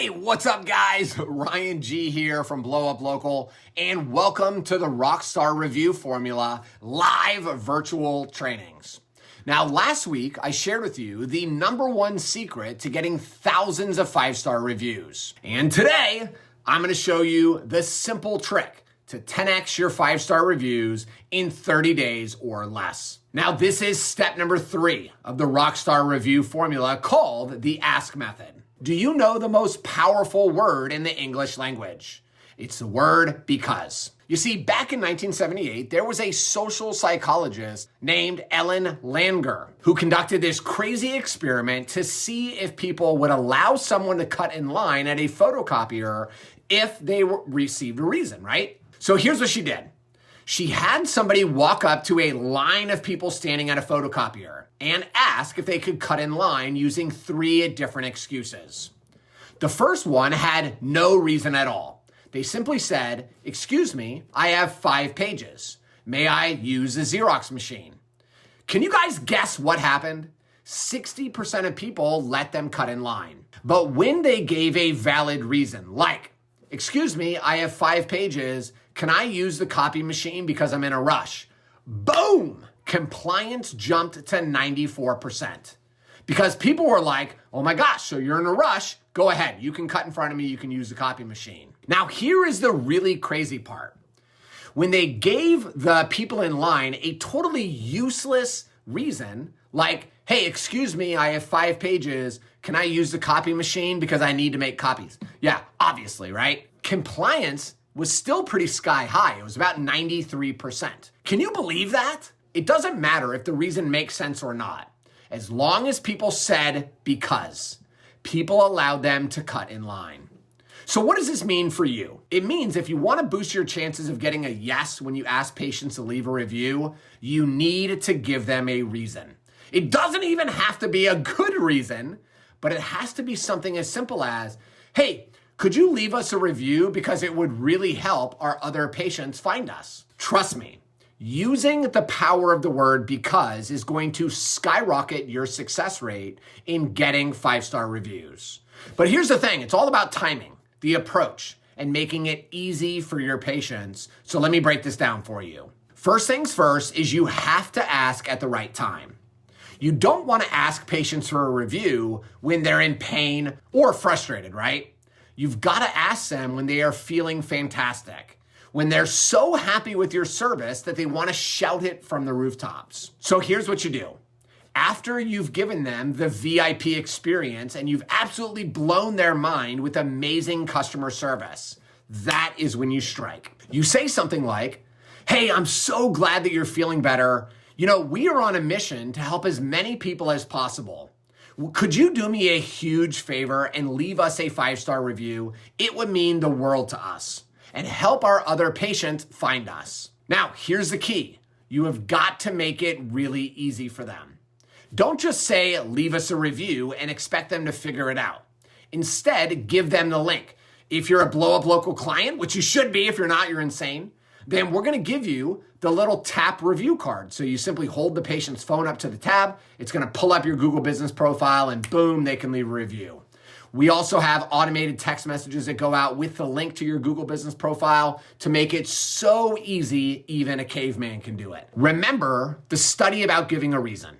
Hey, what's up guys? Ryan G here from BlowUp Local, and welcome to the Rockstar Review Formula live virtual trainings. Now, last week I shared with you the #1 secret to getting thousands of 5-star reviews. And today I'm going to show you the simple trick to 10x your 5-star reviews in 30 days or less. Now, this is step number 3 of the Rockstar Review Formula called the Ask Method. Do you know the most powerful word in the English language? It's the word because. You see, back in 1978, there was a social psychologist named Ellen Langer who conducted this crazy experiment to see if people would allow someone to cut in line at a photocopier if they received a reason, right? So here's what she did. She had somebody walk up to a line of people standing at a photocopier and ask if they could cut in line using 3 different excuses. The first one had no reason at all. They simply said, "Excuse me, I have 5 pages. May I use the Xerox machine?" Can you guys guess what happened? 60% of people let them cut in line. But when they gave a valid reason, like, "Excuse me, I have 5 pages. Can I use the copy machine because I'm in a rush?" Boom! Compliance jumped to 94%. Because people were like, "Oh my gosh, so you're in a rush? Go ahead, you can cut in front of me, you can use the copy machine." Now, here is the really crazy part. When they gave the people in line a totally useless reason, like, "Hey, excuse me, I have 5 pages. Can I use the copy machine because I need to make copies?" Yeah, obviously, right? Compliance was still pretty sky high. It was about 93%. Can you believe that? It doesn't matter if the reason makes sense or not. As long as people said because, people allowed them to cut in line. So what does this mean for you? It means if you want to boost your chances of getting a yes when you ask patients to leave a review, you need to give them a reason. It doesn't even have to be a good reason, but it has to be something as simple as, "Hey, could you leave us a review because it would really help our other patients find us?" Trust me, using the power of the word because is going to skyrocket your success rate in getting 5-star reviews. But here's the thing, it's all about timing, the approach, and making it easy for your patients. So let me break this down for you. First things first is you have to ask at the right time. You don't want to ask patients for a review when they're in pain or frustrated, right? You've got to ask them when they are feeling fantastic, when they're so happy with your service that they want to shout it from the rooftops. So here's what you do. After you've given them the VIP experience and you've absolutely blown their mind with amazing customer service, that is when you strike. You say something like, "Hey, I'm so glad that you're feeling better. You know, we are on a mission to help as many people as possible. Could you do me a huge favor and leave us a 5-star review? It would mean the world to us and help our other patients find us." Now, here's the key. You have got to make it really easy for them. Don't just say, "Leave us a review," and expect them to figure it out. Instead, give them the link. If you're a BlowUp Local client, which you should be, if you're not, you're insane, then we're going to give you the little tap review card. So you simply hold the patient's phone up to the tab. It's going to pull up your Google business profile and boom, they can leave a review. We also have automated text messages that go out with the link to your Google business profile to make it so easy, even a caveman can do it. Remember the study about giving a reason.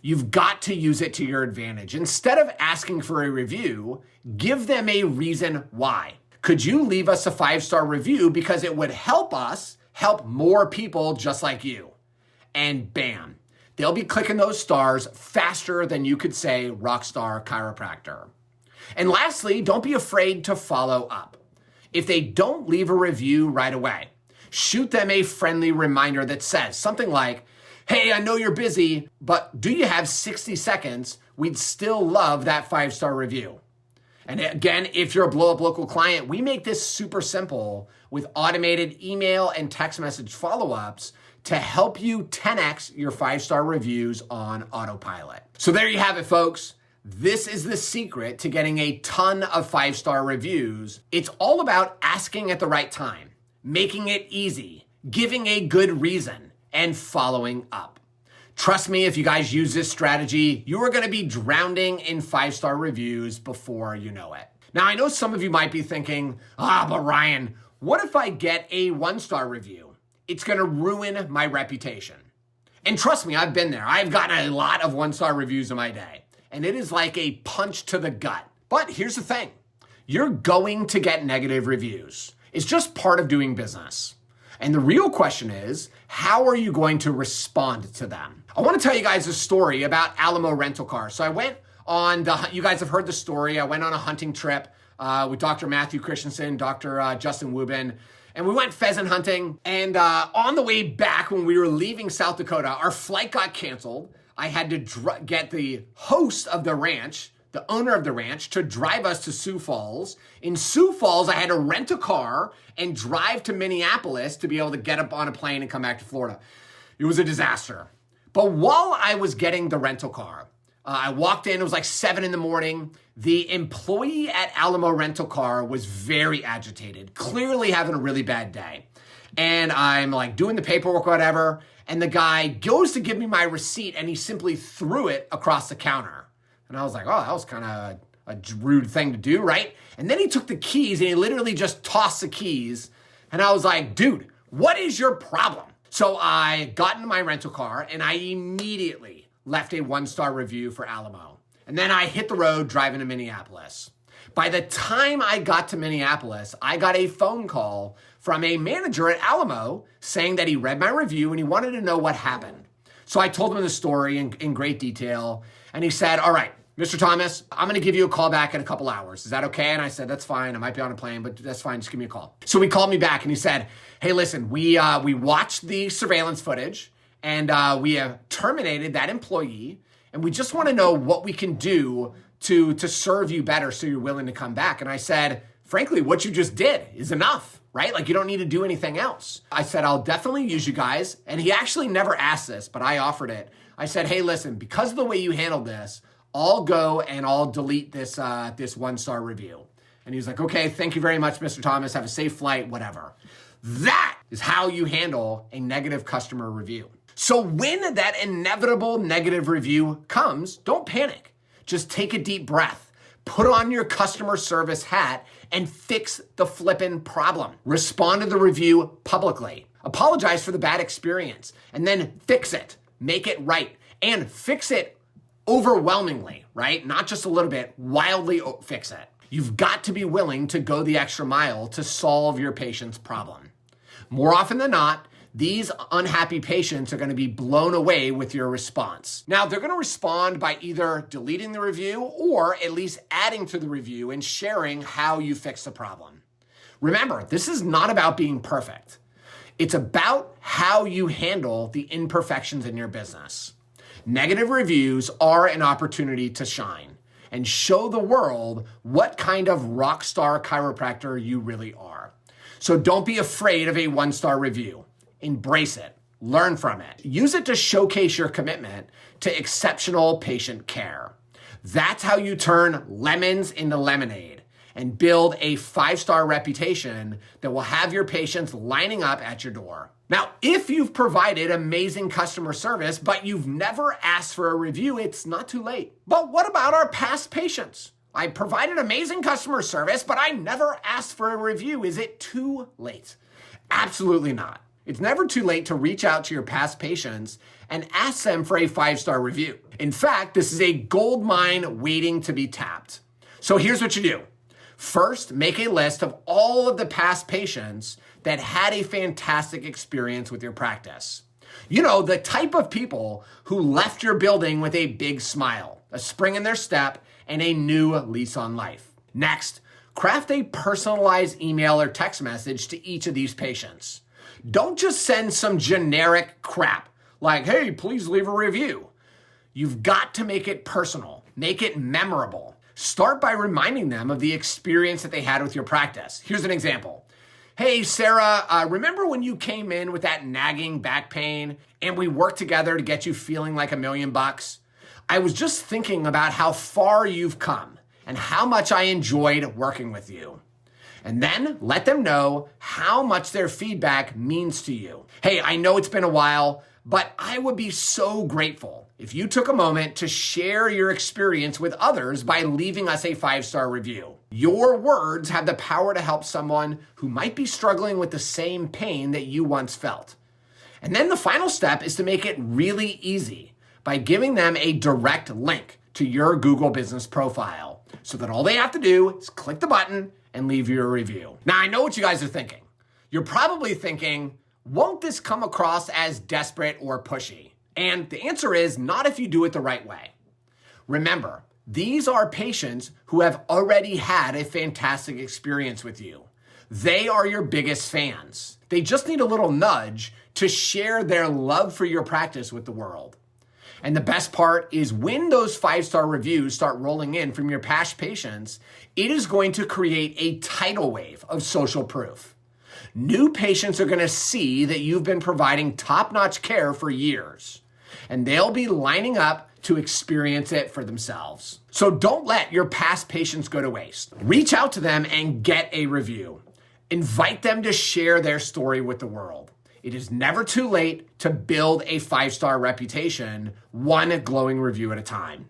You've got to use it to your advantage. Instead of asking for a review, give them a reason why. Could you leave us a 5-star review because it would help us help more people just like you? And bam, they'll be clicking those stars faster than you could say Rockstar Chiropractor. And lastly, don't be afraid to follow up. If they don't leave a review right away, shoot them a friendly reminder that says something like, "Hey, I know you're busy, but do you have 60 seconds? We'd still love that 5-star review." And again, if you're a BlowUp Local client, we make this super simple with automated email and text message follow-ups to help you 10x your 5-star reviews on autopilot. So there you have it, folks. This is the secret to getting a ton of 5-star reviews. It's all about asking at the right time, making it easy, giving a good reason, and following up. Trust me, if you guys use this strategy, you are going to be drowning in 5-star reviews before you know it. Now, I know some of you might be thinking, but Ryan, what if I get a 1-star review? It's going to ruin my reputation. And trust me, I've been there. I've gotten a lot of 1-star reviews in my day, and it is like a punch to the gut. But here's the thing. You're going to get negative reviews. It's just part of doing business. And the real question is, how are you going to respond to them? I want to tell you guys a story about Alamo rental cars. So I went on you guys have heard the story. I went on a hunting trip with Dr. Matthew Christensen, Dr. Justin Wubin, and we went pheasant hunting. And on the way back, when we were leaving South Dakota, our flight got canceled. I had to get the host of the ranch, the owner of the ranch, to drive us to Sioux Falls. In Sioux Falls, I had to rent a car and drive to Minneapolis to be able to get up on a plane and come back to Florida. It was a disaster. But while I was getting the rental car, I walked in, it was like 7 a.m. The employee at Alamo Rental Car was very agitated, clearly having a really bad day. And I'm like doing the paperwork, whatever, and the guy goes to give me my receipt and he simply threw it across the counter. And I was like, oh, that was kind of a rude thing to do, right? And then he took the keys and he literally just tossed the keys. And I was like, dude, what is your problem? So I got into my rental car and I immediately left a 1-star review for Alamo. And then I hit the road driving to Minneapolis. By the time I got to Minneapolis, I got a phone call from a manager at Alamo saying that he read my review and he wanted to know what happened. So I told him the story in great detail. And he said, all right, Mr. Thomas, I'm going to give you a call back in a couple hours. Is that okay? And I said, that's fine. I might be on a plane, but that's fine. Just give me a call. So he called me back and he said, hey, listen, we watched the surveillance footage and we have terminated that employee. And we just want to know what we can do to serve you better so you're willing to come back. And I said, frankly, what you just did is enough, right? Like you don't need to do anything else. I said, I'll definitely use you guys. And he actually never asked this, but I offered it. I said, hey, listen, because of the way you handled this, I'll go and I'll delete this 1-star review. And he was like, okay, thank you very much, Mr. Thomas. Have a safe flight, whatever. That is how you handle a negative customer review. So when that inevitable negative review comes, don't panic. Just take a deep breath, put on your customer service hat and fix the flippin' problem. Respond to the review publicly. Apologize for the bad experience and then fix it. Make it right and fix it overwhelmingly, right? Not just a little bit, wildly fix it. You've got to be willing to go the extra mile to solve your patient's problem. More often than not, these unhappy patients are going to be blown away with your response. Now, they're going to respond by either deleting the review or at least adding to the review and sharing how you fix the problem. Remember, this is not about being perfect. It's about how you handle the imperfections in your business. Negative reviews are an opportunity to shine and show the world what kind of rockstar chiropractor you really are. So don't be afraid of a 1-star review. Embrace it. Learn from it. Use it to showcase your commitment to exceptional patient care. That's how you turn lemons into lemonade and build a 5-star reputation that will have your patients lining up at your door. Now, if you've provided amazing customer service, but you've never asked for a review, it's not too late. But what about our past patients? I provided amazing customer service, but I never asked for a review. Is it too late? Absolutely not. It's never too late to reach out to your past patients and ask them for a 5-star review. In fact, this is a gold mine waiting to be tapped. So here's what you do. First, make a list of all of the past patients that had a fantastic experience with your practice. You know, the type of people who left your building with a big smile, a spring in their step, and a new lease on life. Next, craft a personalized email or text message to each of these patients. Don't just send some generic crap like, hey, please leave a review. You've got to make it personal, make it memorable. Start by reminding them of the experience that they had with your practice. Here's an example. Hey, Sarah, remember when you came in with that nagging back pain and we worked together to get you feeling like $1,000,000? I was just thinking about how far you've come and how much I enjoyed working with you. And then let them know how much their feedback means to you. Hey, I know it's been a while, But I would be so grateful if you took a moment to share your experience with others by leaving us a 5-star review. Your words have the power to help someone who might be struggling with the same pain that you once felt. And then the final step is to make it really easy by giving them a direct link to your Google business profile so that all they have to do is click the button and leave you a review. Now, I know what you guys are thinking. You're probably thinking, won't this come across as desperate or pushy? And the answer is not if you do it the right way. Remember, these are patients who have already had a fantastic experience with you. They are your biggest fans. They just need a little nudge to share their love for your practice with the world. And the best part is when those 5-star reviews start rolling in from your past patients, it is going to create a tidal wave of social proof. New patients are going to see that you've been providing top-notch care for years, and they'll be lining up to experience it for themselves. So don't let your past patients go to waste. Reach out to them and get a review. Invite them to share their story with the world. It is never too late to build a 5-star reputation, one glowing review at a time.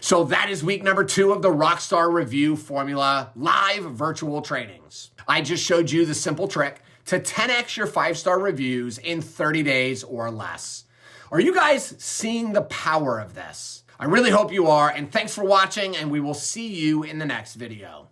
So that is week number 2 of the Rockstar Review Formula live virtual trainings. I just showed you the simple trick to 10x your 5-star reviews in 30 days or less. Are you guys seeing the power of this? I really hope you are, and thanks for watching, and we will see you in the next video.